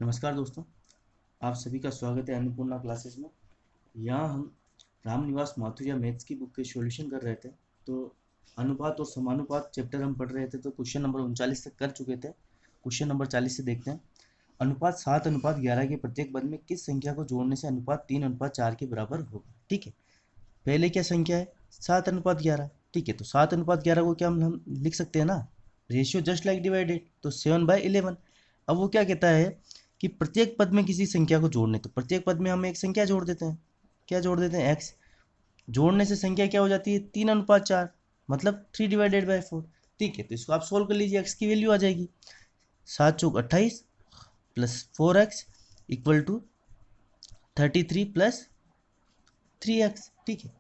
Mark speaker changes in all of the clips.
Speaker 1: नमस्कार दोस्तों, आप सभी का स्वागत है अन्नपूर्णा क्लासेस में। यहाँ हम रामनिवास माथुरिया मैथ्स की बुक के सॉल्यूशन कर रहे थे। तो अनुपात और समानुपात चैप्टर हम पढ़ रहे थे, तो क्वेश्चन नंबर 39 तक कर चुके थे। क्वेश्चन नंबर 40 से देखते हैं। अनुपात 7:11 के प्रत्येक पद में किस संख्या को जोड़ने से अनुपात 3:4 के बराबर होगा। ठीक है, पहले क्या संख्या है? 7:11। ठीक है, तो 7:11 को क्या हम लिख सकते हैं ना, रेशियो जस्ट लाइक डिवाइडेड, तो 7/11। अब वो क्या कहता है कि प्रत्येक पद में किसी संख्या को जोड़ने, तो प्रत्येक पद में हम एक संख्या जोड़ देते हैं। क्या जोड़ देते हैं? एक्स। जोड़ने से संख्या क्या हो जाती है? 3:4, मतलब 3/4। ठीक है, तो इसको आप सोल्व कर लीजिए, एक्स की वैल्यू आ जाएगी 7 चौक 28 plus 4x equal to 33 plus 3x। ठीक है,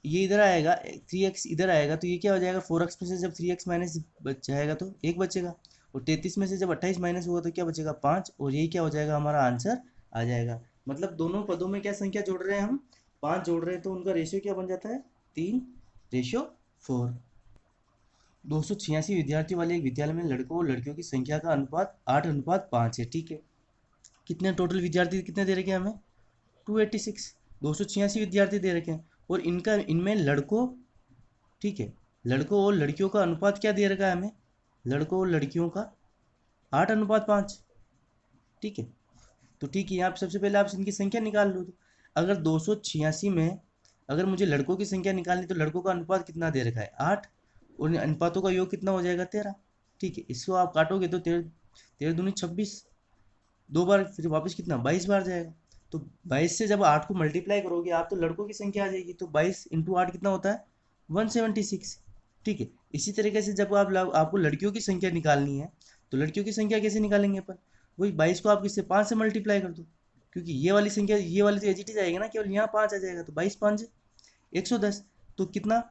Speaker 1: ये इधर आएगा, 3x इधर आएगा, तो ये क्या हो जाएगा? 4x में से जब 3x माइनस बच जाएगा तो एक बचेगा, और 33 में से जब 28 माइनस हुआ तो क्या बचेगा? 5, और यही क्या हो जाएगा? हमारा आंसर आ जाएगा। मतलब दोनों पदों में क्या संख्या जोड़ रहे हैं हम? 5 जोड़ रहे हैं, तो उनका रेशियो क्या बन जाता है? 3:4। 286 विद्यार्थियों वाले एक विद्यालय में लड़कों और लड़कियों की संख्या का अनुपात 8:5 है। ठीक है, कितने टोटल विद्यार्थी कितने दे रखे हैं हमें? 286। 286 विद्यार्थी दे रखे हैं, और इनका इनमें लड़कों, ठीक है, लड़कों और लड़कियों का अनुपात क्या दे रखा है हमें? लड़कों और लड़कियों का 8:5। ठीक है, तो ठीक है, यहाँ पे सबसे पहले आप इनकी संख्या निकाल लो। तो अगर 286 में अगर मुझे लड़कों की संख्या निकालनी, तो लड़कों का अनुपात कितना दे रखा है? 8, और इन अनुपातों का योग कितना हो जाएगा? 13। ठीक है, इसको आप काटोगे तो 13 13 दूनी 26, दो बार फिर वापस कितना? 22 बार जाएगा। तो 22 से जब 8 को मल्टीप्लाई करोगे आप, तो लड़कों की संख्या आ जाएगी। तो 22 इंटू 8 कितना होता है? 176। ठीक है, इसी तरीके से जब आपको लड़कियों की संख्या निकालनी है, तो लड़कियों की संख्या कैसे निकालेंगे अपन? वही 22 को आप किससे? 5 से मल्टीप्लाई कर दो, क्योंकि ये वाली संख्या, ये वाली तो एच जाएगी ना, केवल यहाँ 5 आ जाएगा, तो 22 5 110। तो कितना?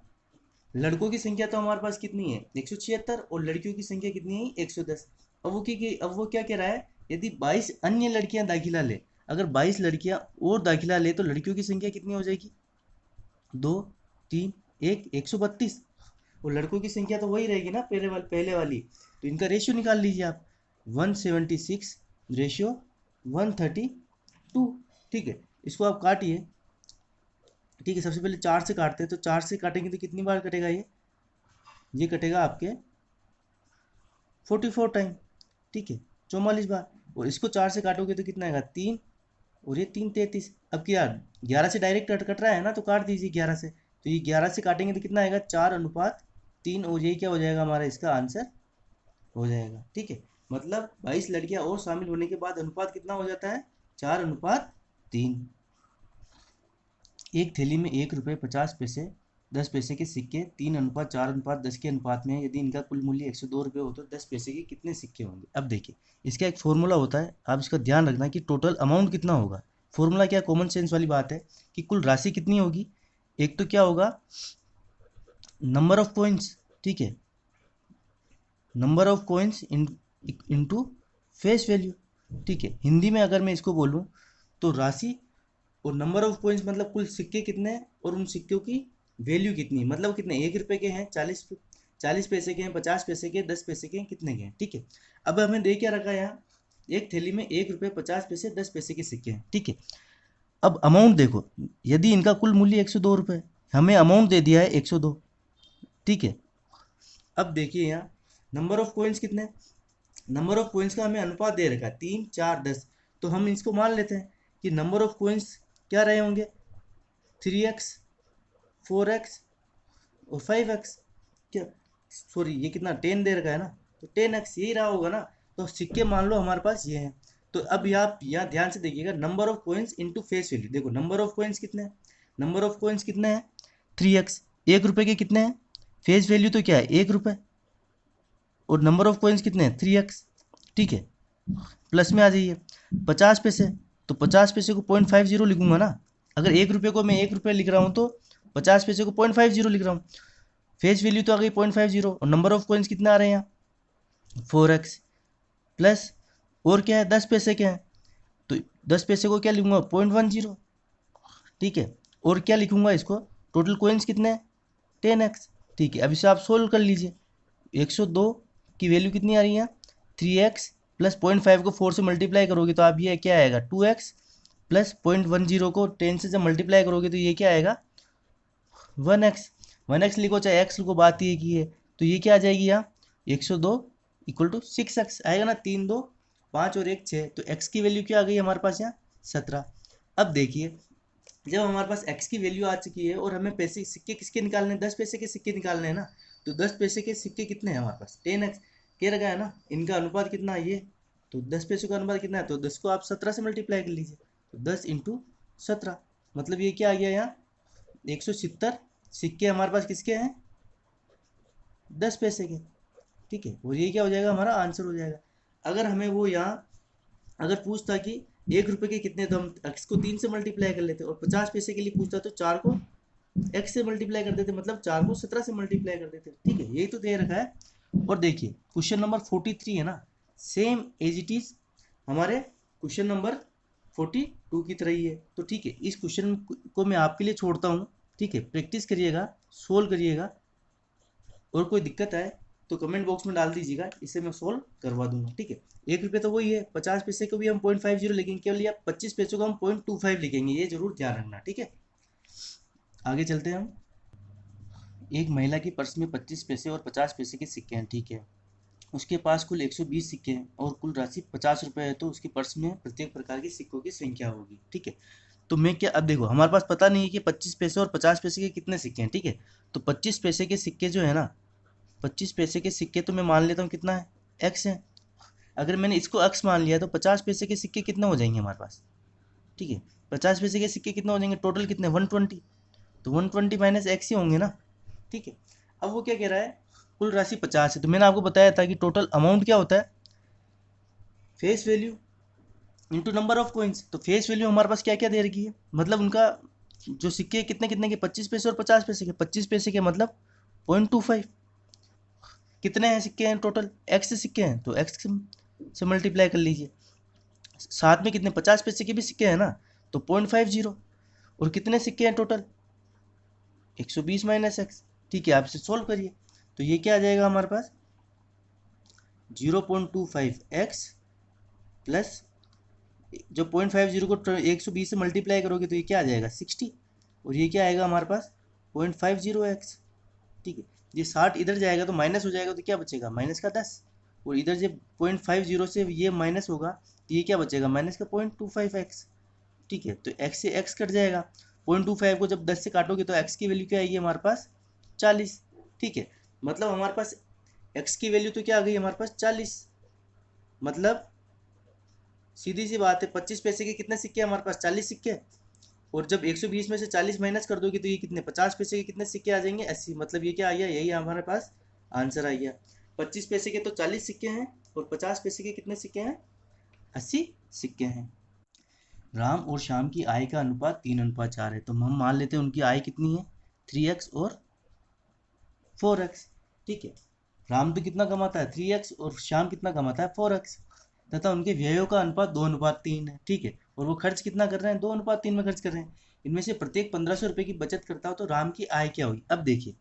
Speaker 1: लड़कों की संख्या तो हमारे पास कितनी है? 176, और लड़कियों की संख्या कितनी है? 110। अब वो क्या कह रहा है? यदि 22 अन्य लड़कियां दाखिला ले, अगर 22 लड़कियां और दाखिला ले, तो लड़कियों की संख्या कितनी हो जाएगी? 2 3 1 132। और लड़कों की संख्या तो वही रहेगी ना, पहले वाली। तो इनका रेशियो निकाल लीजिए आप, 176 रेशियो 132। ठीक है, इसको आप काटिए। ठीक है, सबसे पहले 4 से काटते हैं, तो 4 से काटेंगे तो कितनी बार कटेगा? ये कटेगा आपके 44 टाइम। ठीक है, 44 बार। और इसको 4 से काटोगे तो कितना आएगा? 3, और ये 3 33। अब क्या, 11 से डायरेक्ट कट कट रहा है ना, तो काट दीजिए 11 से। तो ये 11 से काटेंगे तो कितना आएगा? 4:3, और यही क्या हो जाएगा? हमारा इसका आंसर हो जाएगा। ठीक है, मतलब 22 लड़कियां और शामिल होने के बाद अनुपात कितना हो जाता है? 4:3। एक थैली में 1 रुपये 50 पैसे 10 पैसे के सिक्के 3:4:10 के अनुपात में है। यदि इनका कुल मूल्य 102 रुपये हो, तो 10 पैसे के कितने सिक्के होंगे? अब देखिए, इसका एक फॉर्मूला होता है, आप इसका ध्यान रखना कि टोटल अमाउंट कितना होगा। फॉर्मूला क्या, कॉमन सेंस वाली बात है कि कुल राशि कितनी होगी। एक तो क्या होगा? Number of coins. ठीक है, number of coins into face value. ठीक है, हिंदी में अगर मैं इसको बोलूँ तो राशि, और नंबर ऑफ कॉइन्स मतलब कुल सिक्के कितने हैं, और उन सिक्कों की वैल्यू कितनी, मतलब कितने? 1 रुपए के हैं, 40 पैसे के हैं, 50 पैसे के, 10 पैसे के हैं, कितने के हैं। ठीक है, अब हमें दे क्या रखा है यहाँ? एक थैली में 1 रुपये 50 पैसे 10 पैसे के सिक्के हैं। ठीक है, अब अमाउंट देखो, यदि इनका कुल मूल्य 102 रुपये, हमें अमाउंट दे दिया है 102। ठीक है, अब देखिए यहाँ नंबर ऑफ कॉइन्स कितने? नंबर ऑफ कॉइन्स का हमें अनुपात दे रखा है 3 4 10। तो हम इसको मान लेते हैं कि नंबर ऑफ कॉइन्स क्या रहे होंगे? 3x 4x और 5x। क्या, सॉरी, ये कितना 10 दे रखा है ना, तो 10x यही रहा होगा ना। तो सिक्के मान लो हमारे पास ये हैं। तो अब आप यहाँ ध्यान से देखिएगा, number of coins into face value. देखो नंबर ऑफ कॉइन्स कितने हैं? नंबर ऑफ कॉइन्स कितने हैं? 3x। 1 रुपए के कितने हैं? फेस वैल्यू तो क्या है? 1 रुपए, और नंबर ऑफ कॉइन्स कितने हैं? 3x। ठीक है, प्लस में आ जाइए 50 पैसे। तो 50 पैसे को 0.50 लिखूंगा ना। अगर 1 रुपये को मैं 1 रुपये लिख रहा हूँ, तो 50 पैसे को 0.50 लिख रहा हूँ। फेस वैल्यू तो आ गई 0.50, और नंबर ऑफ कॉइन्स कितना आ रहे हैं यहाँ? 4x प्लस, और क्या है? 10 पैसे के हैं, तो 10 पैसे को क्या लिखूंगा? 0.10। ठीक है, और क्या लिखूंगा इसको? टोटल कॉइन्स कितने हैं? 10x। ठीक है, अब इसे आप सोल्व कर लीजिए। 102 की वैल्यू कितनी आ रही है? 3x प्लस 0.5 को 4 से मल्टीप्लाई करोगे तो आप ये क्या आएगा 2x, प्लस 0.10 को 10 से जब मल्टीप्लाई करोगे तो ये क्या आएगा 1x। 1x लिखो चाहे x लिखो, बात ये की है। तो ये क्या आ जाएगी यहाँ 102 इक्वल टू 6x आएगा ना, 3 2 5 और 1 6। तो x की वैल्यू क्या आ गई हमारे पास यहाँ 17। अब देखिए जब हमारे पास x की वैल्यू आ चुकी है और हमें पैसे सिक्के किसके निकालने हैं, 10 पैसे के सिक्के निकालने हैं ना। तो 10 पैसे के सिक्के कितने हैं हमारे पास 10x कह रखा है ना, इनका अनुपात कितना है ये, तो 10 पैसों का अनुपात कितना है, तो 10 को आप 17 से मल्टीप्लाई कर लीजिए। तो 10 इंटू 17 मतलब ये क्या आ गया यहाँ 170 सिक्के हमारे पास किसके हैं 10 पैसे के, ठीक है। और ये क्या हो जाएगा हमारा आंसर हो जाएगा। अगर हमें वो यहाँ अगर पूछता कि 1 रुपए के कितने, तो हम x को 3 से मल्टीप्लाई कर लेते, और 50 पैसे के लिए पूछता तो 4 को x से मल्टीप्लाई कर देते, मतलब 4 को 17 से मल्टीप्लाई कर देते, ठीक है। यही तो दे रखा है। और देखिए क्वेश्चन नंबर 43 है ना, सेम एज इट इज हमारे क्वेश्चन नंबर 42 की तरह ही है। तो ठीक है, इस क्वेश्चन को मैं आपके लिए छोड़ता हूँ, ठीक है। प्रैक्टिस करिएगा, सोल्व करिएगा, और कोई दिक्कत आए तो कमेंट बॉक्स में डाल दीजिएगा, इसे मैं सोल्व करवा दूंगा, ठीक है। 1 रुपये तो वही है, 50 पैसे को भी हम 0.50 लिखेंगे, केवल या 25 पैसों को हम 0.25 लिखेंगे, ये जरूर ध्यान रखना, ठीक है। आगे चलते हैं हम। एक महिला की पर्स में 25 पैसे और 50 पैसे के सिक्के हैं, ठीक है। उसके पास कुल 120 सिक्के हैं और कुल राशि 50 रुपये है, तो उसके पर्स में प्रत्येक प्रकार के सिक्कों की संख्या होगी, ठीक है। तो मैं क्या, अब देखो हमारे पास पता नहीं है कि 25 पैसे और 50 पैसे के कितने सिक्के हैं, ठीक है। तो 25 पैसे के सिक्के जो है ना, 25 पैसे के सिक्के तो मैं मान लेता हूँ कितना है x है। अगर मैंने इसको x मान लिया तो 50 पैसे के सिक्के कितने हो जाएंगे हमारे पास, ठीक है। 50 पैसे के सिक्के कितने हो जाएंगे टोटल कितने 120, तो 120 माइनस x ही होंगे ना, ठीक है। अब वो क्या कह रहा है कुल राशि 50 है, तो मैंने आपको बताया था कि टोटल अमाउंट क्या होता है face value into number of coins. तो फेस वैल्यू हमारे पास क्या क्या दे रखी है, मतलब उनका जो सिक्के कितने कितने के 25 पैसे और 50 पैसे के, 25 पैसे के मतलब 0.25, कितने हैं सिक्के हैं टोटल x सिक्के हैं, तो x से मल्टीप्लाई कर लीजिए। साथ में कितने 50 पैसे के भी सिक्के हैं ना, तो 0.50, और कितने सिक्के हैं टोटल 120 माइनस एक्स, ठीक है। आप इसे सोल्व करिए तो ये क्या आ जाएगा हमारे पास 0.25x प्लस जो 0.50 को 120 से मल्टीप्लाई करोगे तो ये क्या आ जाएगा 60, और ये क्या आएगा हमारे पास 0.50x, ठीक है। ये 60 इधर जाएगा तो माइनस हो जाएगा, तो क्या बचेगा माइनस का 10, और इधर जब 0.50 से ये माइनस होगा तो ये क्या बचेगा माइनस का 0.25x, ठीक है। तो x से x कट जाएगा, 0.25 को जब 10 से काटोगे तो x की वैल्यू क्या आएगी हमारे पास 40, ठीक है। मतलब हमारे पास x की वैल्यू तो क्या आ गई हमारे पास 40, मतलब सीधी सी बात है 25 पैसे के कितने सिक्के हमारे पास 40 सिक्के, और जब 120 में से 40 माइनस कर दोगे तो ये कितने 50 पैसे के कितने सिक्के आ जाएंगे 80, मतलब ये क्या आ गया यही हमारे पास आंसर आ गया। 25 पैसे के तो 40 सिक्के हैं और 50 पैसे के कितने सिक्के हैं 80 सिक्के हैं। राम और श्याम की आय का अनुपात 3:4 है, तो हम मान लेते हैं उनकी आय कितनी है 3x और 4x, ठीक है। राम तो कितना कमाता है 3x और श्याम कितना कमाता है 4x, तथा उनके व्ययों का अनुपात 2:3 है, ठीक है। और वो खर्च कितना कर रहे हैं 2:3 में खर्च कर रहे हैं। इनमें से प्रत्येक 1500 रुपये की बचत करता हो तो राम की आय क्या होगी। अब देखिए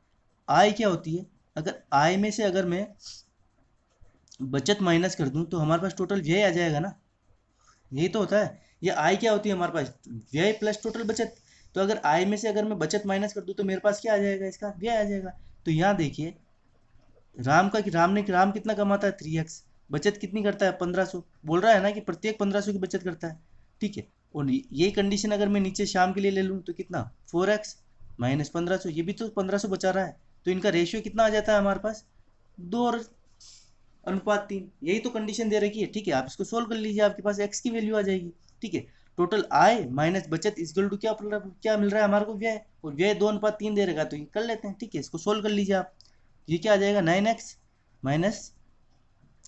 Speaker 1: आय क्या होती है, अगर आय में से अगर मैं बचत माइनस कर दूं तो हमारे पास टोटल व्यय आ जाएगा ना, यही तो होता है। ये आय क्या होती है हमारे पास व्यय प्लस टोटल बचत, तो अगर आय में से अगर मैं बचत माइनस कर दूं तो मेरे पास क्या आ जाएगा इसका व्यय आ जाएगा। तो यहाँ देखिए राम कितना कमाता है 3x, बचत कितनी करता है 1500, बोल रहा है ना कि प्रत्येक 1500 की बचत करता है, ठीक है। और यही कंडीशन अगर मैं नीचे शाम के लिए ले लूँ तो कितना 4x माइनस 1500, ये भी तो 1500 बचा रहा है, तो इनका रेशियो कितना आ जाता है हमारे पास 2:3, यही तो कंडीशन दे रखी है, ठीक है। आप इसको सोल्व कर लीजिए, आपके पास x की वैल्यू आ जाएगी, ठीक है। टोटल आय माइनस बचत इक्वल टू क्या मिल रहा है हमारे को व्यय, और व्यय 2:3 दे रहेगा, तो ये कर लेते हैं, ठीक है। इसको सोल्व कर लीजिए आप, ये क्या आ जाएगा 9x माइनस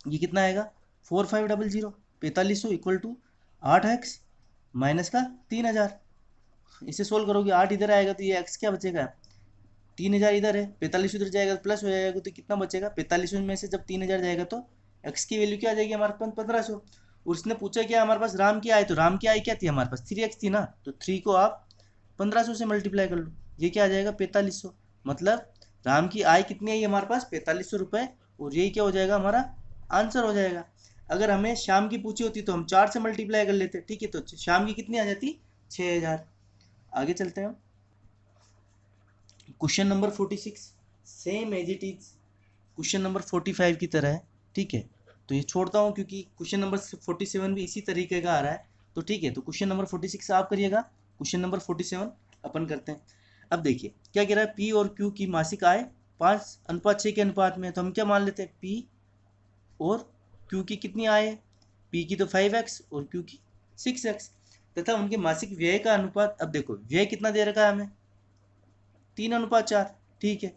Speaker 1: ये कितना आएगा 4500 4500 इक्वल टू 8x माइनस का 3000, इसे सोल्व करोगे 8 इधर आएगा तो ये x क्या बचेगा 3000 इधर है, 4500 इधर जाएगा तो प्लस हो जाएगा, तो कितना बचेगा 4500 में से जब 3000 जाएगा तो x की वैल्यू क्या आ जाएगी हमारे पास 1500। और उसने पूछा क्या हमारे पास राम की आय, तो राम की आय क्या थी हमारे पास 3x थी ना, तो 3 को आप 1500 से मल्टीप्लाई कर लो, ये क्या आ जाएगा 4500, मतलब राम की आय कितनी आई हमारे पास 4500 रुपये, और यही क्या हो जाएगा हमारा आंसर हो जाएगा। अगर हमें शाम की पूछी होती तो हम 4 से मल्टीप्लाई कर लेते, ठीक है। तो शाम की कितनी आ जाती, 6000। आगे चलते हैं। Question number 46 same as it is question number 45 की तरह है, ठीक है। तो ये छोड़ता हूँ क्योंकि क्वेश्चन नंबर 47 भी इसी तरीके का आ रहा है, तो ठीक है। तो क्वेश्चन नंबर 46 आप करिएगा, क्वेश्चन नंबर 47 अपन करते हैं। अब देखिए क्या कह रहा है, पी और क्यू की मासिक आय 5:6 के अनुपात में है। तो हम क्या मान लेते हैं, पी और क्यू की कितनी आय है, पी की तो 5x और क्यू की 6x, तथा उनके मासिक व्यय का अनुपात। अब देखो व्यय कितना दे रखा है हमें, 3:4, ठीक है।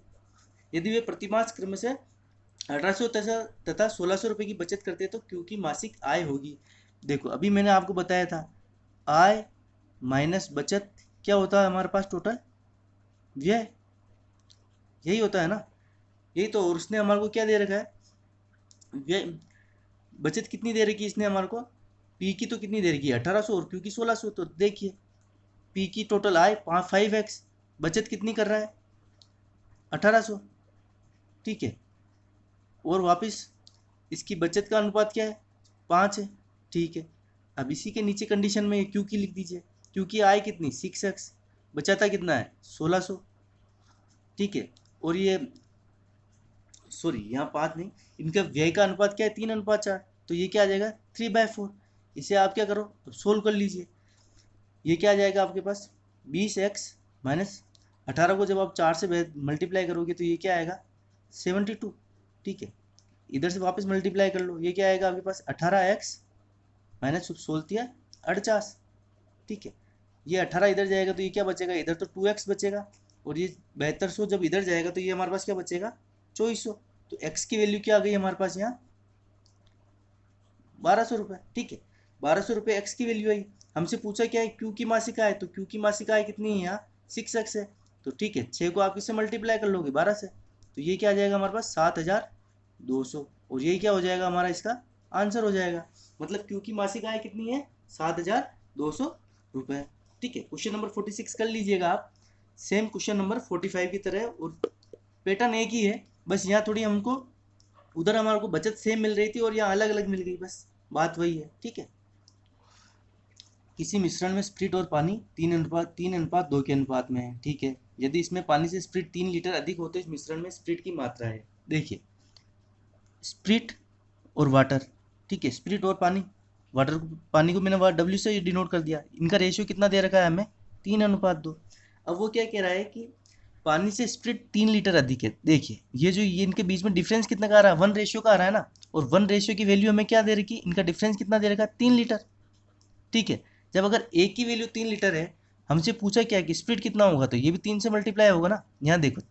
Speaker 1: यदि वे प्रतिमास क्रम से 1800 तथा 1600 रुपये की बचत करते हैं तो क्यू की मासिक आय होगी। देखो अभी मैंने आपको बताया था, आय माइनस बचत क्या होता है हमारे पास, टोटल व्यय, यही होता है ना, यही तो। और उसने हमारे को क्या दे रखा है, व्यय, बचत कितनी दे रखी है इसने हमारे को, पी की तो कितनी दे रखी है 1800 और क्यू की 1600। तो देखिए पी की टोटल आय 5x, बचत कितनी कर रहा है 1800, ठीक है। और वापस इसकी बचत का अनुपात क्या है, 5 है, ठीक है। अब इसी के नीचे कंडीशन में क्यू की लिख दीजिए, क्यू की आय कितनी 6x, बचाता कितना है 1600, ठीक है। और ये सॉरी यहाँ 5 नहीं, इनका व्यय का अनुपात क्या है 3:4, तो ये क्या आ जाएगा 3/4। इसे आप क्या करो, अब सोल्व कर लीजिए। ये क्या आ जाएगा आपके पास 20x माइनस 18 को जब आप 4 से मल्टीप्लाई करोगे तो ये क्या आएगा 72, ठीक है। इधर से वापस मल्टीप्लाई कर लो, ये क्या आएगा आपके पास 18x माइनस 16 48, ठीक है। ये 18 इधर जाएगा तो ये क्या बचेगा, इधर तो 2x बचेगा, और ये 7200 जब इधर जाएगा तो ये हमारे पास क्या बचेगा 2400। तो x की वैल्यू क्या आ गई हमारे पास यहाँ 1200 रुपये, ठीक है। 1200 रुपये x की वैल्यू आई। हमसे पूछा क्या है, क्यू की मासिक आय, तो क्यू की मासिक आय कितनी है यहाँ 6x है, तो ठीक है 6 को आप किससे मल्टीप्लाई कर लोगे 12 से, तो ये क्या आ जाएगा हमारे पास 7200, और ये क्या हो जाएगा हमारा इसका आंसर हो जाएगा। मतलब क्यू की मासिक आय कितनी है 7200 रुपये, ठीक है। क्वेश्चन नंबर 46 कर लीजिएगा आप, सेम क्वेश्चन नंबर 45 की तरह, और पैटर्न एक ही है, बस यहाँ थोड़ी हमको उधर हमारे को बचत सेम मिल रही थी और यहाँ अलग अलग मिल गई, बस बात वही है, ठीक है। किसी मिश्रण में स्प्रिट और पानी 3:2 के अनुपात में है, ठीक है। यदि इसमें पानी से स्प्रिट 3 लीटर अधिक हो तो इस मिश्रण में स्प्रिट की मात्रा है। देखिए स्प्रिट और वाटर, ठीक है, स्प्रिट और पानी, वाटर पानी को मैंने W से डिनोट कर दिया। इनका रेशियो कितना दे रखा है हमें 3:2। अब वो क्या कह रहा है कि पानी से स्प्रिट 3 लीटर अधिक है। देखिए ये इनके बीच में डिफरेंस कितना का आ रहा है, 1 रेशियो का आ रहा है ना, और 1 रेशियो की वैल्यू हमें क्या दे रखी, इनका डिफरेंस कितना दे रखा है 3 लीटर, ठीक है। जब अगर एक की वैल्यू 3 लीटर है, हमसे पूछा क्या कि स्प्रिट कितना होगा, तो ये भी 3 से मल्टीप्लाई होगा ना। यहाँ देखो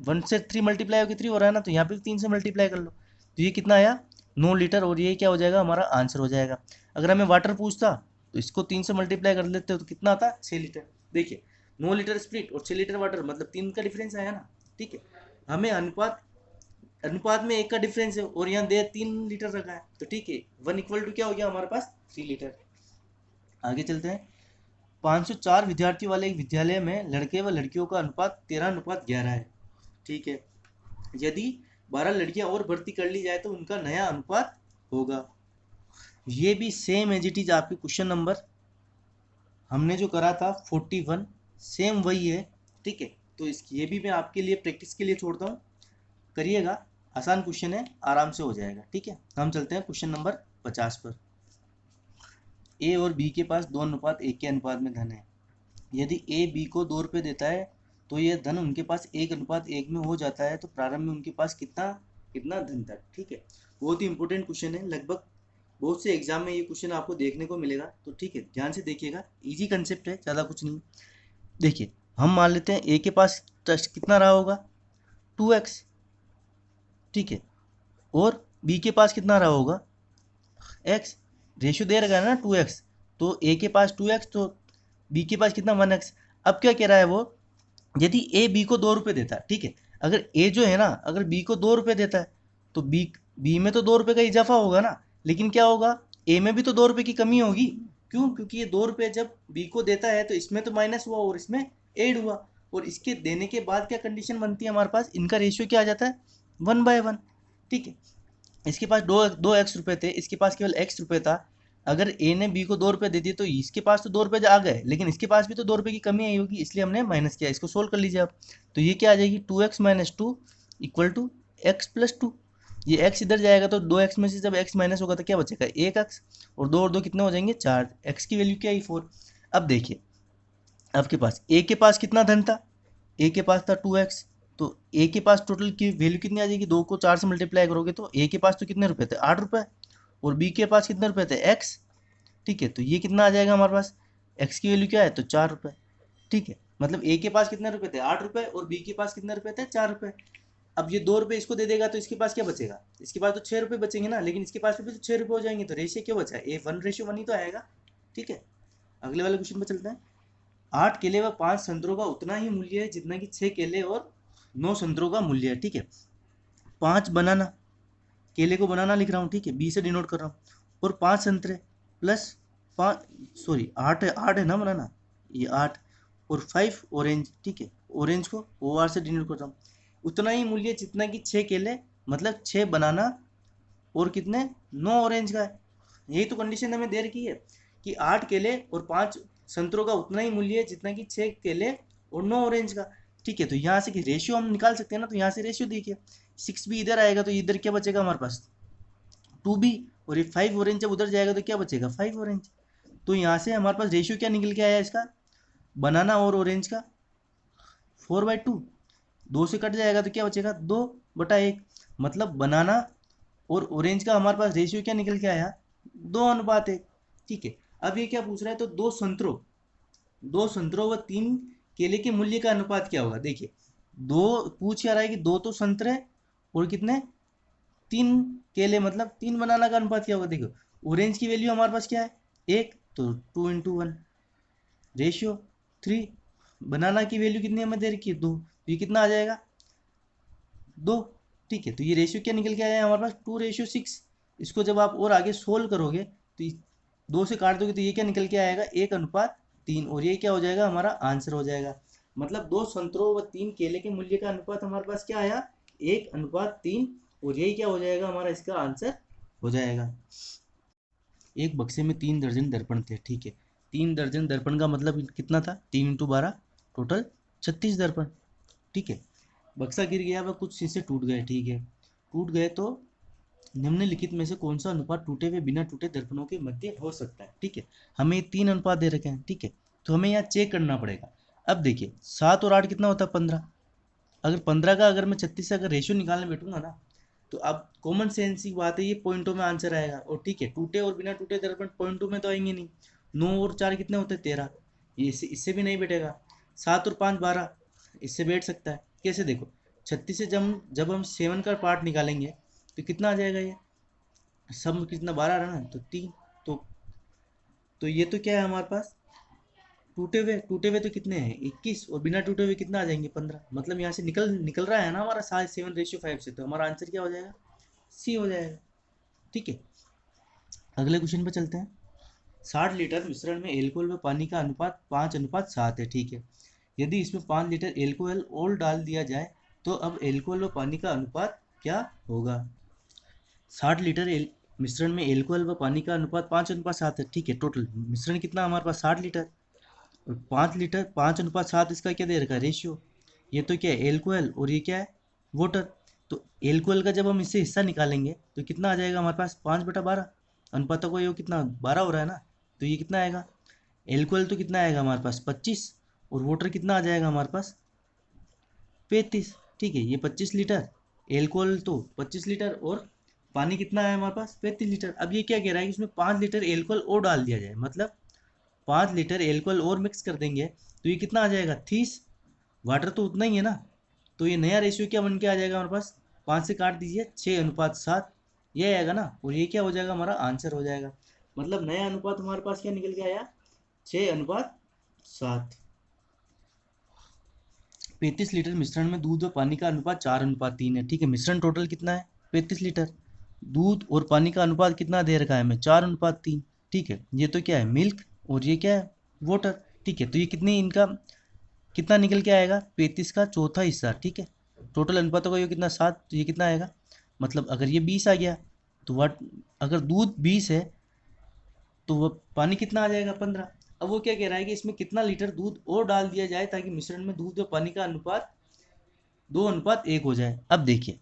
Speaker 1: 1 से 3 मल्टीप्लाई होकर 3 हो रहा है ना, तो यहाँ पे 3 से मल्टीप्लाई कर लो, तो ये कितना आया 9 लीटर, और ये क्या हो जाएगा हमारा आंसर हो जाएगा। अगर हमें वाटर पूछता तो इसको 3 से मल्टीप्लाई कर लेते हो तो कितना आता 6 लीटर। देखिए 9 लीटर स्प्रिट और 6 लीटर वाटर, मतलब 3 का डिफरेंस आया ना, ठीक है। हमें अनुपात अनुपात में 1 का डिफरेंस है, और यहाँ दे 3 लीटर रखा है, तो ठीक है 1 इक्वल टू क्या हो गया हमारे पास 3 लीटर। आगे चलते हैं। 504 विद्यार्थियों वाले एक विद्यालय में लड़के व लड़कियों का अनुपात 13:11 है, ठीक है। यदि 12 लड़कियां और भर्ती कर ली जाए तो उनका नया अनुपात होगा। ये भी सेम एज इट इज आपके क्वेश्चन नंबर हमने जो करा था 41, सेम वही है, ठीक है। तो इसकी ये भी मैं आपके लिए प्रैक्टिस के लिए छोड़ता हूँ, करिएगा, आसान क्वेश्चन है, आराम से हो जाएगा, ठीक है। हम चलते हैं क्वेश्चन नंबर 50 पर। ए और बी के पास 2:1 के अनुपात में धन है। यदि ए बी को 2 रुपये देता है तो यह धन उनके पास 1:1 में हो जाता है, तो प्रारंभ में उनके पास कितना कितना धन था, ठीक है। बहुत ही इंपॉर्टेंट क्वेश्चन है, लगभग बहुत से एग्जाम में ये क्वेश्चन आपको देखने को मिलेगा, तो ठीक है ध्यान से देखिएगा, इजी कंसेप्ट है, ज़्यादा कुछ नहीं। देखिए हम मान लेते हैं ए के पास कितना रहा होगा 2x, ठीक है, और बी के पास कितना रहा होगा x, रेशियो दे रखा है ना 2x, तो ए के पास 2x तो बी के पास कितना 1x। अब क्या कह रहा है वो, यदि ए बी को 2 रुपये देता है, ठीक है, अगर ए जो है ना अगर बी को 2 रुपये देता है तो बी में तो 2 रुपये का इजाफा होगा ना, लेकिन क्या होगा ए में भी तो 2 रुपये की कमी होगी। क्यों, क्योंकि ये 2 रुपये जब बी को देता है तो इसमें तो माइनस हुआ और इसमें एड हुआ, और इसके देने के बाद क्या कंडीशन बनती है हमारे पास, इनका रेशियो क्या आ जाता है 1/1, ठीक है। इसके पास दो दो एक्स रुपये थे, इसके पास केवल एक्स रुपये था। अगर ए ने बी को 2 रुपये दे दिए तो इसके पास तो 2 रुपये आ गए, लेकिन इसके पास भी तो 2 रुपये की कमी आई होगी, इसलिए हमने माइनस किया। इसको सोल्व कर लीजिए आप। तो ये क्या आ जाएगी, 2x - 2 इक्वल टू x+2। ये x इधर जाएगा तो 2x में से जब x माइनस होगा तो क्या बचेगा, 1x। और 2 कितने हो जाएंगे, 4। x की वैल्यू क्या आई, 4। अब देखिए आपके पास a के पास कितना धन था, a के पास था 2x। तो a के पास टोटल की वैल्यू कितनी आ जाएगी, 2 को 4 से मल्टीप्लाई करोगे तो a के पास तो कितने रुपए थे, 8 रुपए। और b के पास कितने रुपए थे, x। ठीक है, तो ये कितना आ जाएगा हमारे पास, x की वैल्यू क्या है, तो 4 रुपए। ठीक है, मतलब a के पास कितने रुपए थे, 8 रुपए, और b के पास कितने रुपए थे, 4 रुपए। अब ये 2 रुपए इसको दे देगा तो इसके पास क्या बचेगा, इसके पास तो 6 रुपए बचेंगे ना, लेकिन इसके पास भी तो 6 रुपए हो जाएंगे, तो रेशियो क्यों बचा है, ए 1:1 ही तो आएगा। ठीक है, अगले वाले क्वेश्चन पे चलते हैं। 8 केले व 5 संतरों का उतना ही मूल्य है जितना कि 6 केले और 9 संतरों का मूल्य है। ठीक है, 5 बनाना, केले को बनाना लिख रहा हूँ, ठीक है, बी से डिनोट कर रहा हूँ। और 5 संतरे प्लस 5, सॉरी 8 है, 8 है ना बनाना, ये 8। और 5 ऑरेंज, ठीक है, ऑरेंज को ओ आर से डिनोट कर रहा हूँ। उतना ही मूल्य जितना कि 6 केले, मतलब 6 बनाना और कितने, 9 ऑरेंज का है। यही तो कंडीशन हमें दे रखी है कि 8 केले और 5 संतरों का उतना ही मूल्य है जितना कि 6 केले और 9 ऑरेंज का। ठीक है, तो यहाँ से रेशियो हम निकाल सकते हैं ना, तो यहाँ से रेशियो देखिए, 6 भी इधर आएगा तो इधर क्या बचेगा हमारे पास, 2 भी। और ये 5 ऑरेंज जब उधर जाएगा तो क्या बचेगा, 5 ऑरेंज। तो यहाँ से हमारे पास रेशियो क्या निकल के आया इसका, बनाना और ऑरेंज का 4/2। 2 से कट जाएगा तो क्या बचेगा, 2/1। मतलब बनाना और ऑरेंज का हमारे पास रेशियो क्या निकल के आया, 2:1। ठीक है, अब ये क्या पूछ रहा है, तो 2 संतरों व 3 केले के मूल्य का अनुपात क्या होगा। देखिए, दो पूछ क्या रहा है कि 2 तो संतरे और कितने, 3 केले, मतलब 3 बनाना का अनुपात क्या होगा। देखो ऑरेंज की वैल्यू हमारे पास क्या है, 1, तो 2 × 1 रेशियो 3। बनाना की वैल्यू कितनी हमें दे रखी है, 2, तो ये कितना आ जाएगा, 2। ठीक है, तो ये रेशियो क्या निकल के आया है हमारे पास, 2:6। इसको जब आप और आगे सोल्व करोगे तो 2 से काट दोगे तो ये क्या निकल के आएगा, 1:3। और ये क्या हो जाएगा, हमारा आंसर हो जाएगा। मतलब 2 संतरों व 3 केले के मूल्य का अनुपात हमारे पास क्या आया, 1:3। और यही क्या हो जाएगा, हमारा इसका आंसर हो जाएगा। एक बक्से में 3 दर्जन दर्पण थे। ठीक है, 3 दर्जन दर्पण का मतलब कितना था, 3 × 12, टोटल 36 दर्पण। ठीक है, बक्सा गिर गया वह कुछ शीशे टूट गए। ठीक है, टूट गए तो निम्नलिखित में से कौन सा अनुपात टूटे हुए बिना टूटे दर्पणों के मध्य हो सकता है। ठीक है, हमें 3 अनुपात दे रखे हैं। ठीक है, तो हमें यहाँ चेक करना पड़ेगा। अब देखिए 7 और 8 कितना होता है, 15। अगर 15 का अगर मैं 36 से अगर रेशियो निकालने बैठूंगा ना, तो अब कॉमन सेंस की बात है, ये पॉइंटों में आंसर आएगा। और ठीक है, टूटे और बिना टूटे दर्पण पॉइंटों में तो आएंगे नहीं। 9 और 4 कितने होते हैं, 13। ये इससे भी नहीं बैठेगा। 7 और 5 12, इससे बैठ सकता है। कैसे, देखो 36 से जब हम 7 का पार्ट निकालेंगे तो कितना आ जाएगा, ये सब कितना 12 रहा ना, तो 3। तो ये तो क्या है हमारे पास, टूटे हुए तो कितने हैं, 21। और बिना टूटे हुए कितना आ जाएंगे, 15। मतलब यहाँ से निकल निकल रहा है ना हमारा 7:7 से, तो हमारा आंसर क्या हो जाएगा, सी हो जाएगा। ठीक है, अगले क्वेश्चन पे चलते हैं। 60 लीटर मिश्रण में एल्कोहल व पानी का अनुपात 5:7 है। ठीक है, यदि इसमें 5 लीटर एल्कोहल और डाल दिया जाए तो अब एल्कोहल व पानी का अनुपात क्या होगा। 60 लीटर मिश्रण में एल्कोहल व पानी का अनुपात 5:7 है। ठीक है, टोटल मिश्रण कितना हमारे पास, 60 लीटर। और 5 लीटर, 5:7 इसका क्या दे रखा है, रेशियो। ये तो क्या है, एल्कोहल, और ये क्या है, वाटर। तो एल्कोहल का जब हम इससे हिस्सा निकालेंगे तो कितना आ जाएगा हमारे पास, 5/12। अनुपातों को ये कितना 12 हो रहा है ना, तो ये कितना आएगा, एल्कोहल तो कितना आएगा हमारे पास 25। और वाटर कितना आ जाएगा हमारे पास 35। ठीक है, ये 25 लीटर, एल्कोहल तो 25 लीटर, और पानी कितना है हमारे पास 35 लीटर। अब ये क्या कह रहा है कि इसमें 5 लीटर एल्कोहल और डाल दिया जाए, मतलब 5 लीटर एल्कोहल और मिक्स कर देंगे तो ये कितना आ जाएगा 30। वाटर तो उतना ही है ना, तो ये नया रेशियो क्या बन के आ जाएगा हमारे पास, 5 से काट दीजिए, 6:7, ये आएगा ना। और ये क्या हो जाएगा, हमारा आंसर हो जाएगा। मतलब नया अनुपात हमारे पास क्या निकल के आया, 6:7। 35 लीटर मिश्रण में दूध और पानी का अनुपात 4:3 है। ठीक है, मिश्रण टोटल कितना है, 35 लीटर। दूध और पानी का अनुपात कितना दे रखा है हमें, 4:3। ठीक है, ये तो क्या है, मिल्क, और ये क्या है, वाटर। ठीक है, तो ये कितनी इनका कितना निकल के आएगा, 35 का चौथा हिस्सा। ठीक है, टोटल अनुपातों का ये कितना, 7, तो ये कितना आएगा, मतलब अगर ये 20 आ गया तो वाट अगर दूध 20 है तो वह पानी कितना आ जाएगा 15। अब वो क्या कह रहा है कि इसमें कितना लीटर दूध और डाल दिया जाए ताकि मिश्रण में दूध और पानी का अनुपात 2:1 हो जाए। अब देखिए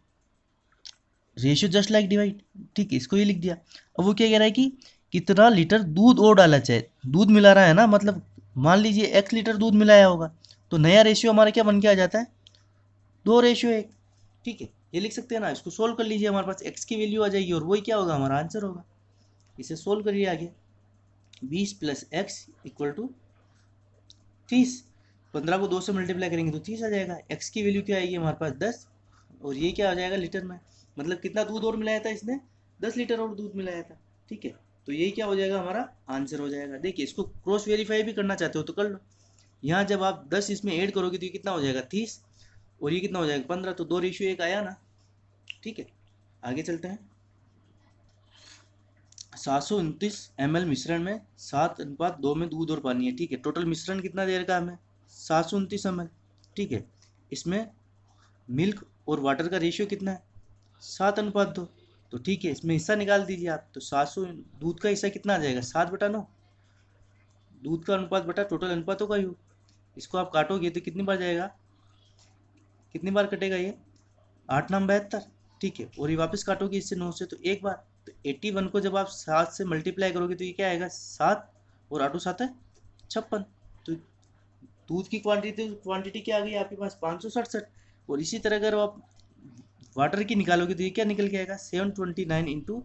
Speaker 1: रेशियो जस्ट लाइक डिवाइड, ठीक है, इसको ये लिख दिया। अब वो क्या कह रहा है कि कितना लीटर दूध और डाला जाए, दूध मिला रहा है ना, मतलब मान लीजिए x लीटर दूध मिलाया होगा तो नया रेशियो हमारा क्या बन के आ जाता है 2:1, ठीक है, ये लिख सकते हैं ना। इसको सोल्व कर लीजिए, हमारे पास x की वैल्यू आ जाएगी और वही क्या होगा हमारा आंसर होगा। इसे सोल्व करिए आगे, 20 + x = 30। 15 को 2 से मल्टीप्लाई करेंगे तो 30 आ जाएगा। x की वैल्यू क्या आएगी हमारे पास 10 और ये क्या आ जाएगा लीटर में, मतलब कितना दूध और मिलाया था इसने 10 लीटर और दूध मिलाया था, ठीक है। तो यही क्या हो जाएगा हमारा आंसर हो जाएगा। देखिए इसको क्रॉस वेरीफाई भी करना चाहते हो तो कर लो। यहाँ जब आप 10 इसमें ऐड करोगे तो ये कितना हो जाएगा 30 और ये कितना हो जाएगा 15, तो 2:1 आया ना, ठीक है। आगे चलते हैं। 729 ml मिश्रण में 7:2 में दूध और पानी है, ठीक है। टोटल मिश्रण कितना दे रखा है हमें 729 ml, ठीक है। इसमें मिल्क और वाटर का रेशियो कितना है 7:2, तो ठीक है इसमें हिस्सा निकाल दीजिए आप। तो 700 दूध का हिस्सा कितना आ जाएगा 7/9, दूध का अनुपात बटा टोटल अनुपातों का योग। इसको आप काटोगे तो कितनी बार जाएगा, कितनी बार कटेगा ये 8×9 = 72, ठीक है। और ये वापस काटोगे इससे 9 से तो एक बार। तो 81 को जब आप 7 से मल्टीप्लाई करोगे तो ये क्या आएगा 7 और 8 7 है 56। तो दूध की क्वांटिटी क्या आ गई आपके पास 567। और इसी तरह अगर आप वाटर की निकालोगे तो ये क्या निकल के आएगा 729 ×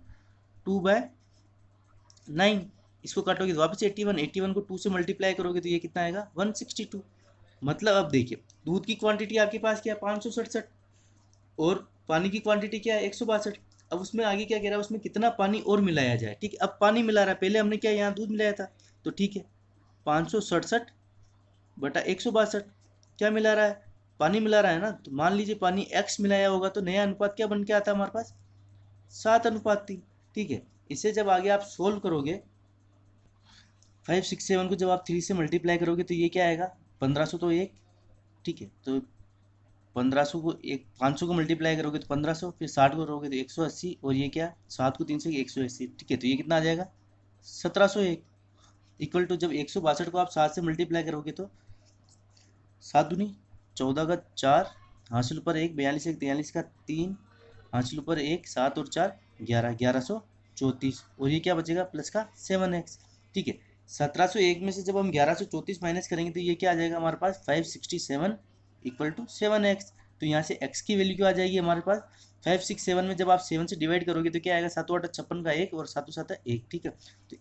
Speaker 1: 2/9। इसको काटोगे तो वापस 81 को 2 से मल्टीप्लाई करोगे तो ये कितना आएगा 162। मतलब अब देखिए दूध की क्वांटिटी आपके पास क्या है 567 और पानी की क्वांटिटी क्या है 162। अब उसमें आगे क्या कह रहा है उसमें कितना पानी और मिलाया जाए, ठीक है। अब पानी मिला रहा है, पहले हमने क्या यहाँ दूध मिलाया था, तो ठीक है 567/162 क्या मिला रहा है पानी मिला रहा है ना। तो मान लीजिए पानी x मिलाया होगा तो नया अनुपात क्या बन के आता है हमारे पास 7:3, ठीक है। इसे जब आगे आप सोल्व करोगे 567 को जब आप 3 से मल्टीप्लाई करोगे तो ये क्या आएगा 1500 तो एक, ठीक है। तो 1500 को 500 को मल्टीप्लाई करोगे तो 1500, फिर 60 को करोगे तो 180 और ये क्या 7 को 3 से 180, ठीक है। तो ये कितना आ जाएगा 1701 इक्वल टू जब 162 को आप 7 से मल्टीप्लाई करोगे तो 7 दूनी 14 का 4, हासिल ऊपर 1, 42 1 43 का 3, हासिल ऊपर 1, 7 और 4 11, 1134 और ये क्या बचेगा प्लस का 7x, ठीक है। 1701 में से जब हम 1134 माइनस करेंगे तो ये क्या आ जाएगा हमारे पास 567 = 7x। तो यहाँ से x की वैल्यू क्या आ जाएगी हमारे पास 567 में जब आप 7 से डिवाइड करोगे तो क्या आएगा 7 8 56 का 1 और 7 7 1, ठीक है। तो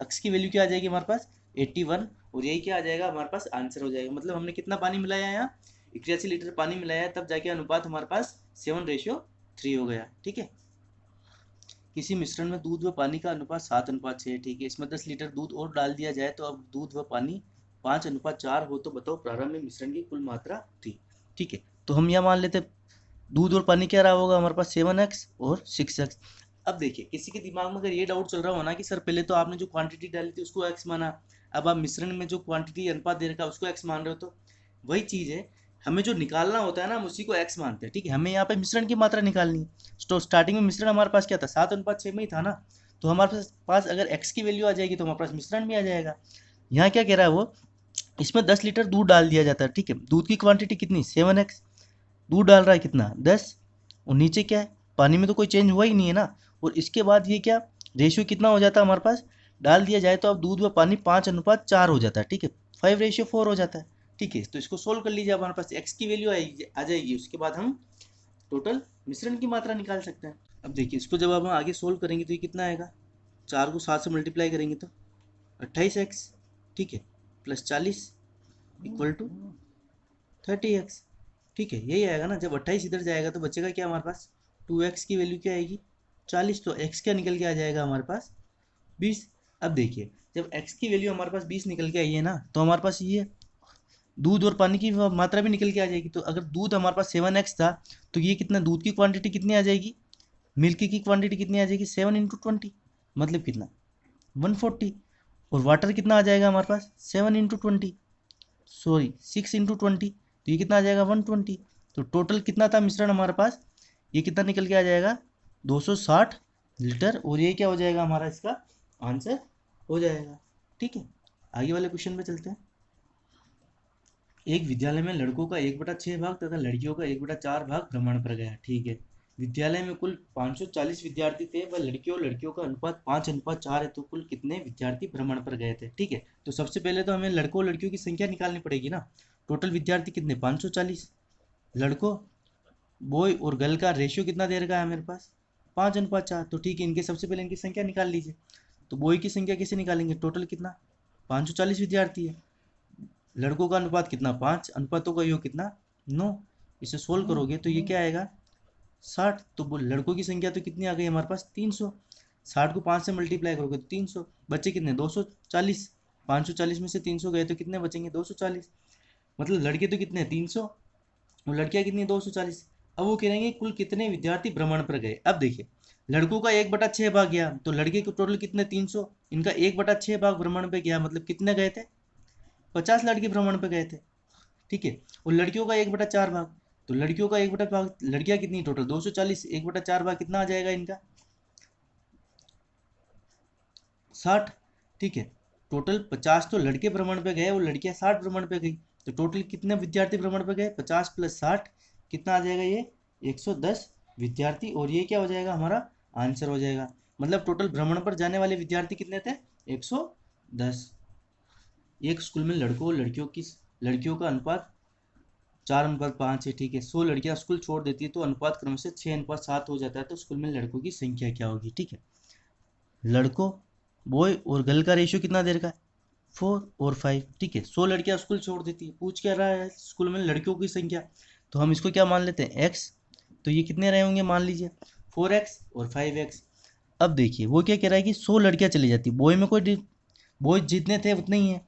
Speaker 1: x की वैल्यू क्या आ जाएगी हमारे पास 81 और यही क्या आ जाएगा हमारे पास आंसर हो जाएगा। मतलब हमने कितना पानी मिलाया है यहाँ 81 लीटर पानी मिलाया है, तब जाके अनुपात हमारे पास 7:3 हो गया, ठीक है। किसी मिश्रण में दूध व पानी का अनुपात 7:6 है, ठीक है। इसमें 10 लीटर दूध और डाल दिया जाए तो अब दूध व पानी 5:4 हो तो बताओ प्रारंभ में मिश्रण की कुल मात्रा थी, ठीक है। तो हम यह मान लेते दूध और पानी क्या रहा होगा हमारे पास 7x और 6x। अब देखिए किसी के दिमाग में अगर ये डाउट चल रहा हो ना कि सर पहले तो आपने जो क्वांटिटी डाली थी उसको x माना, अब आप मिश्रण में जो क्वांटिटी अनुपात दे रखा है उसको x मान रहे हो, तो वही चीज़ है हमें जो निकालना होता है ना हम उसी को x मानते हैं, ठीक है। हमें यहाँ पे मिश्रण की मात्रा निकालनी है। तो स्टार्टिंग में मिश्रण हमारे पास क्या था 7:6 में ही था ना, तो हमारे पास अगर x की वैल्यू आ जाएगी तो हमारे पास मिश्रण भी आ जाएगा। यहाँ क्या कह रहा है वो इसमें 10 लीटर दूध डाल दिया जाता है, ठीक है। दूध की क्वांटिटी कितनी 7x, दूध डाल रहा है कितना 10 और नीचे क्या है पानी में तो कोई चेंज हुआ ही नहीं है ना। और इसके बाद ये क्या रेशियो कितना हो जाता है हमारे पास डाल दिया जाए तो अब दूध व पानी 5:4 हो जाता है, ठीक है। 5:4 हो जाता है, ठीक है। तो इसको सोल्व कर लीजिए, हमारे पास x की वैल्यू आ जाएगी, उसके बाद हम टोटल मिश्रण की मात्रा निकाल सकते हैं। अब देखिए इसको जब हम आगे सोल्व करेंगे तो ये कितना आएगा 4 को 7 से मल्टीप्लाई करेंगे तो 28x, ठीक है, प्लस 40 इक्वल टू 30x, ठीक है। यही आएगा ना। जब 28 इधर जाएगा तो बचेगा क्या हमारे पास 2x की वैल्यू क्या आएगी 40, तो x क्या निकल के आ जाएगा हमारे पास 20। अब देखिए जब x की वैल्यू हमारे पास 20 निकल के आई है ना तो हमारे पास ये दूध और पानी की मात्रा भी निकल के आ जाएगी। तो अगर दूध हमारे पास 7x था तो ये कितना दूध की क्वांटिटी कितनी आ जाएगी मिल्क की क्वांटिटी कितनी आ जाएगी 7 × 20, मतलब कितना 140। और वाटर कितना आ जाएगा हमारे पास 7 × 20 सॉरी 6 × 20, तो ये कितना आ जाएगा 120। तो टोटल कितना था मिश्रण हमारे पास ये कितना निकल के आ जाएगा 260 लीटर, और ये क्या हो जाएगा हमारा इसका आंसर हो जाएगा। ठीक है, आगे वाले क्वेश्चन पे चलते हैं। एक विद्यालय में लड़कों का 1/6 भाग तथा लड़कियों का 1/4 भाग भ्रमण पर गया। ठीक है, विद्यालय में कुल 540 विद्यार्थी थे व लड़कियों का अनुपात 5:4 है, तो कुल कितने विद्यार्थी भ्रमण पर गए थे। ठीक है, तो सबसे पहले तो हमें लड़कों लड़कियों की संख्या निकालनी पड़ेगी ना। टोटल विद्यार्थी कितने, 540। लड़कों बॉय और गर्ल का रेशियो कितना दे रखा है मेरे पास, 5:4। तो ठीक है, इनके सबसे पहले इनकी संख्या निकाल लीजिए। तो बॉय की संख्या कैसे निकालेंगे, टोटल कितना 540 विद्यार्थी है, लड़कों का अनुपात कितना 5, अनुपातों का योग कितना 9। इसे सोल्व करोगे तो ये क्या आएगा 60। तो लड़कों की संख्या तो कितनी आ गई हमारे पास 300। 60 को 5 से मल्टीप्लाई करोगे तो 300, बच्चे कितने 240। 540 में से 300 गए तो कितने बचेंगे 240। मतलब लड़के तो कितने 300 और लड़कियां कितनी 240। अब वो कह रहे हैं कुल कितने विद्यार्थी भ्रमण पर गए। अब देखिए, लड़कों का 1/6 भाग गया, तो लड़के को टोटल कितने 300, इनका 1/6 भाग भ्रमण पे गया, मतलब कितने गए थे 50 लड़के भ्रमण पे गए थे। ठीक है, और लड़कियों का 1/4 भाग, तो लड़कियों का 1/भाग, लड़कियां कितनी टोटल 240, 1/4 भाग कितना आ जाएगा इनका 60। ठीक है, टोटल 50 तो लड़के भ्रमण पे गए और लड़कियां 60 भ्रमण पे गई, तो टोटल कितने विद्यार्थी भ्रमण पे गए 50 + 60 कितना आ जाएगा ये 110 विद्यार्थी, और ये क्या हो जाएगा हमारा आंसर हो जाएगा। मतलब टोटल भ्रमण पर जाने वाले विद्यार्थी कितने थे 110। एक स्कूल में लड़कियों का अनुपात 4:5 है। ठीक है, 100 लड़कियां स्कूल छोड़ देती है तो अनुपात क्रम से 6:7 हो जाता है, तो स्कूल में लड़कों की संख्या क्या होगी। ठीक है, लड़कों बॉय और गर्ल का रेशियो कितना दे रखा है 4 और 5। ठीक है, 100 लड़कियां स्कूल छोड़ देती है, पूछ क्या रहा है स्कूल में लड़कियों की संख्या, तो हम इसको क्या मान लेते हैं x। तो ये कितने रहे होंगे मान लीजिए 4x और 5x। अब देखिए वो क्या कह रहा है कि 100 लड़कियां चली जाती, बॉय में कोई बॉय जितने थे उतने ही है,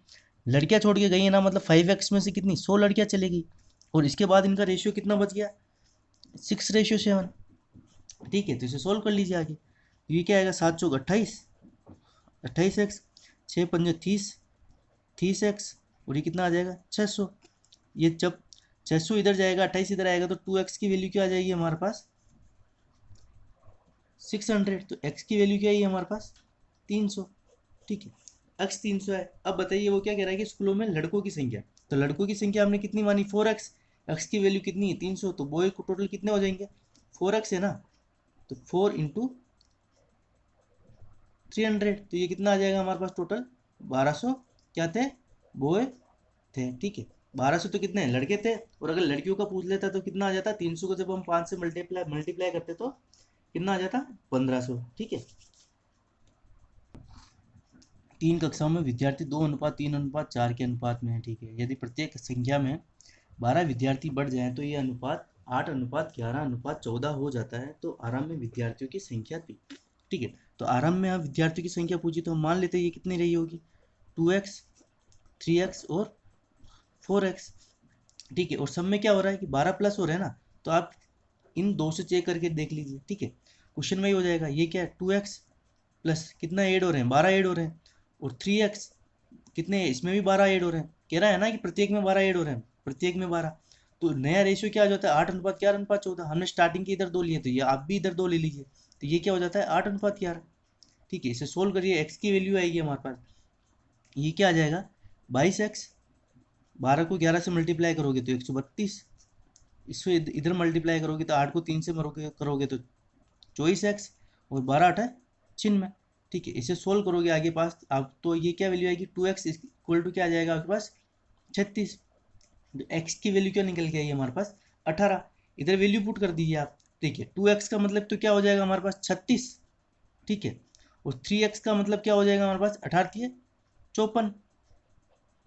Speaker 1: लड़कियां छोड़ के गई है ना, मतलब 5x में से कितनी 100 लड़कियां चलेगी, और इसके बाद इनका रेशियो कितना बच गया 6:7। ठीक है, तो इसे सोल्व कर लीजिए आगे। ये क्या आएगा 7 चौक 28, 28x, 6 × 30, 30x, और ये कितना आ जाएगा 600। ये जब 600 इधर जाएगा 28 इधर आएगा तो 2x की वैल्यू क्या आ जाएगी हमारे पास 600। तो x की वैल्यू क्या है हमारे पास 300। ठीक है, x 300 है। अब बताइए वो क्या कह रहा है कि स्कूलों में लड़कों की संख्या, तो लड़कों की संख्या हमने कितनी मानी 4x, x की वैल्यू कितनी है 300, तो बॉय को टोटल कितने हो जाएंगे 4x है ना, तो 4 × 300, तो ये कितना आ जाएगा हमारे पास टोटल 1200 क्या थे बॉय थे। ठीक है, 1200 तो कितने लड़के थे, और अगर लड़कियों का पूछ लेता तो कितना आ जाता 300 को जब हम 5 से मल्टीप्लाई करते तो कितना आ जाता 1500। ठीक है, 3 कक्षाओं में विद्यार्थी 2:3:4 के अनुपात में है। ठीक है, यदि प्रत्येक संख्या में 12 विद्यार्थी बढ़ जाए तो ये अनुपात 8:11:14 हो जाता है, तो आरंभ में विद्यार्थियों की संख्या थी। ठीक है, तो आरंभ में आप विद्यार्थियों की संख्या पूछी तो हम मान लेते हैं ये कितनी रही होगी 2x, 3x और 4x। ठीक है, और सब में क्या हो रहा है कि 12 प्लस हो रहा है ना, तो आप इन दो से चेक करके देख लीजिए। ठीक है, क्वेश्चन में ही हो जाएगा, ये क्या है 2x प्लस कितना ऐड हो रहे हैं 12 ऐड हो रहे हैं, और 3x कितने इसमें भी 12 ऐड हो रहे हैं, कह रहा है ना कि प्रत्येक में 12 ऐड हो रहे हैं, प्रत्येक में 12। तो नया रेशियो क्या हो जाता है 8:11:14। हमने स्टार्टिंग के इधर 2 लिए, तो ये आप भी इधर 2 ले लीजिए, तो ये क्या हो जाता है 8:11। ठीक है, इसे सोल्व करिए, x की वैल्यू आएगी हमारे पास, ये क्या आ जाएगा 22x, 12 को 11 से मल्टीप्लाई करोगे तो 132, इसको इधर मल्टीप्लाई करोगे तो 8 को 3 से करोगे तो 24x, और 12×8 = 96। ठीक है, इसे सोल्व करोगे आगे पास आप, तो ये क्या वैल्यू आएगी 2x इक्वल टू क्या आ जाएगा आपके पास 36। x की वैल्यू क्या निकल के आई हमारे पास 18, इधर वैल्यू पुट कर दीजिए आप। ठीक है, 2x का मतलब तो क्या हो जाएगा हमारे पास 36। ठीक है, और 3x का मतलब क्या हो जाएगा हमारे पास 18 54,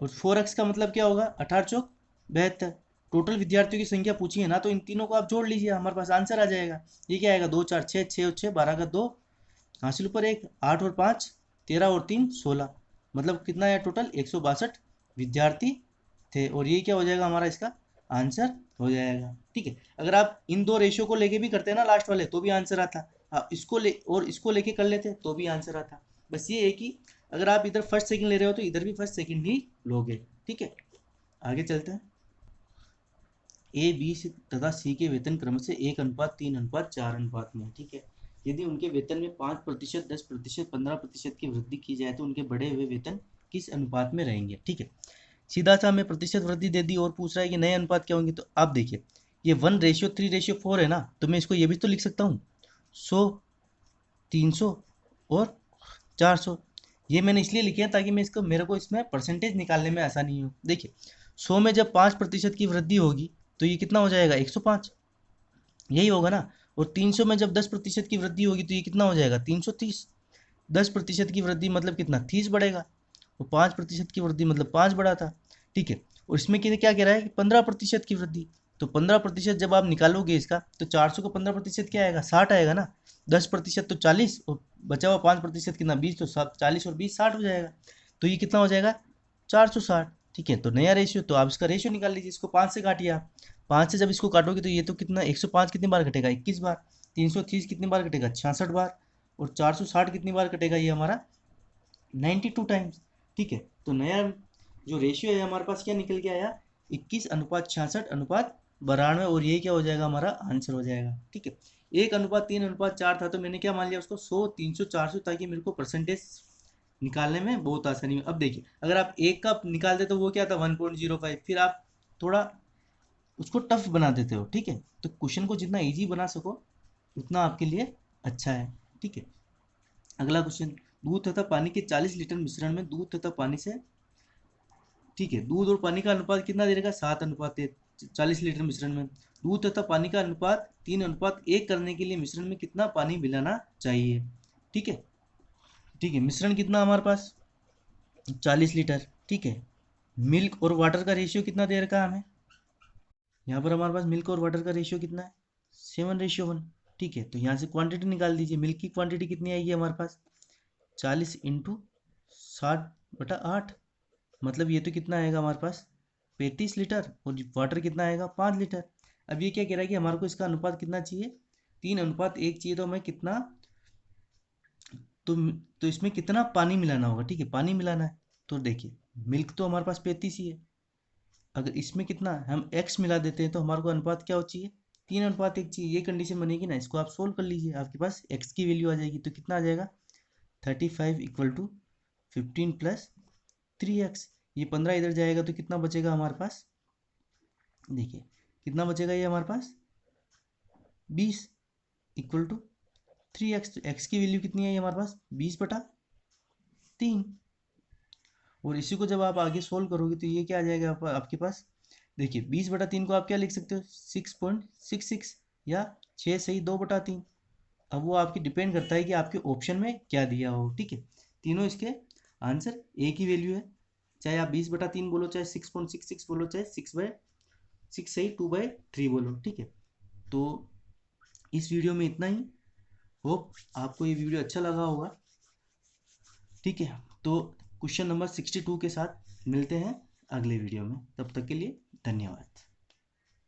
Speaker 1: और 4x का मतलब क्या होगा 18×4 = 72। टोटल विद्यार्थियों की संख्या पूछी है ना, तो इन तीनों को आप जोड़ लीजिए, हमारे पास आंसर आ जाएगा। ये क्या आएगा 2 4 6 6 और 6 12 का 2 हासिल ऊपर 1 8 और 5 13 और 3 16, मतलब कितना है टोटल 162 विद्यार्थी थे, और ये क्या हो जाएगा हमारा इसका आंसर हो जाएगा। ठीक है, अगर आप इन दो रेशियो को लेके भी करते हैं ना लास्ट वाले तो भी आंसर आता, आप इसको लेके कर लेते तो भी आंसर आता। बस ये है कि अगर आप इधर फर्स्ट सेकंड ले रहे हो तो इधर भी फर्स्ट सेकंड ही लोगे। ठीक है, आगे चलते हैं। ए बी तथा सी के वेतन क्रम से 1:3:4 अनुपात में। ठीक है, यदि उनके वेतन में 5%, 10%, 15% की वृद्धि की जाए तो उनके बढ़े हुए वेतन किस अनुपात में रहेंगे। ठीक है, सीधा सा हमें प्रतिशत वृद्धि दे दी और पूछ रहा है कि नए अनुपात क्या होंगे। तो आप देखिए ये 1:3:4 है ना, तो मैं इसको ये भी तो लिख सकता हूँ 100, 300 और 400। ये मैंने इसलिए लिखे हैं ताकि मेरे को इसमें परसेंटेज निकालने में आसानी हो। देखिए 100 में जब 5% की वृद्धि होगी तो ये कितना हो जाएगा 105, यही होगा ना। और 300 में जब 10% की वृद्धि होगी तो ये कितना हो जाएगा 330। 10% की वृद्धि मतलब कितना 30 बढ़ेगा, और 5% की वृद्धि मतलब 5 बढ़ा था। ठीक है, और इसमें क्या कह रहा है कि 15% की वृद्धि। तो 15% जब आप निकालोगे इसका तो 400 का 15% क्या आएगा 60 आएगा ना। 10% तो 40 और बचा हुआ 5% कितना 20, तो 40 और 20 60 हो जाएगा। तो ये कितना हो जाएगा 460। ठीक है, तो नया रेशियो, तो आप इसका रेशियो निकाल लीजिए, इसको 5 से काटिए आप। 5 से जब इसको काटोगे तो ये तो कितना 105 कितनी बार कटेगा 21 बार। 330 कितनी बार कटेगा 66 बार। और 460 कितनी बार कटेगा ये हमारा 92 टाइम्स। ठीक है, तो नया जो रेशियो है हमारे पास क्या निकल के आया 21:66:92। और ये क्या हो जाएगा हमारा आंसर हो जाएगा। ठीक है, 1:3:4 था तो मैंने क्या मान लिया उसको 100, 300, 400, ताकि मेरे को परसेंटेज निकालने में बहुत आसानी हो। अब देखिए अगर आप एक का निकालते तो वो क्या था 1.05, फिर आप थोड़ा उसको टफ बना देते हो। ठीक है, तो क्वेश्चन को जितना इजी बना सको उतना आपके लिए अच्छा है। ठीक है, अगला क्वेश्चन, दूध तथा पानी के 40 लीटर मिश्रण में दूध तथा पानी से, ठीक है, दूध और पानी का अनुपात कितना दे देगा 7:1। 40 लीटर मिश्रण में दूध तथा पानी का अनुपात 3:1 करने के लिए मिश्रण में कितना पानी मिलाना चाहिए। ठीक है, ठीक है, मिश्रण कितना हमारे पास 40 लीटर। ठीक है, मिल्क और वाटर का रेशियो कितना दे रखा है हमें, यहाँ पर हमारे पास मिल्क और वाटर का रेशियो कितना है 7:1। ठीक है, तो यहाँ से क्वांटिटी निकाल दीजिए, मिल्क की क्वांटिटी कितनी आएगी हमारे पास 40 इंटू 60/8, मतलब ये तो कितना आएगा हमारे पास 35 लीटर। और वाटर कितना आएगा 5 लीटर। अब ये क्या कह रहा है कि हमारे को इसका अनुपात कितना चाहिए 3:1 चाहिए, तो हमें कितना, तो तो इसमें कितना पानी मिलाना होगा। ठीक है, पानी मिलाना है तो देखिए मिल्क तो हमारे पास 35 ही है, अगर इसमें कितना हम एक्स मिला देते हैं तो हमारे को अनुपात क्या हो चाहिए 3:1 चाहिए। ये कंडीशन बनेगी ना, इसको आप सोल्व कर लीजिए, आपके पास एक्स की वैल्यू आ जाएगी। तो कितना आ जाएगा 35 = 15 + 3x। ये 15 इधर जाएगा तो कितना बचेगा हमारे पास, देखिए कितना बचेगा ये हमारे पास 20 = 3x। तो x की वैल्यू कितनी है हमारे पास 20/3। और इसी को जब आप आगे सोल्व करोगे तो ये क्या आ जाएगा आपके पास, देखिए 20/3 को आप क्या लिख सकते हो 6.66, या 6 सही 2/3। अब वो आपकी डिपेंड करता है कि आपके ऑप्शन में क्या दिया हो। ठीक है, तीनों इसके आंसर एक ही वैल्यू है, चाहे आप 20/3 बोलो, चाहे 6.66 बोलो, चाहे 6/6 सही 2/3 बोलो। ठीक है, तो इस वीडियो में इतना ही। होप आपको ये वीडियो अच्छा लगा होगा। ठीक है, तो क्वेश्चन नंबर 62 के साथ मिलते हैं अगले वीडियो में, तब तक के लिए धन्यवाद।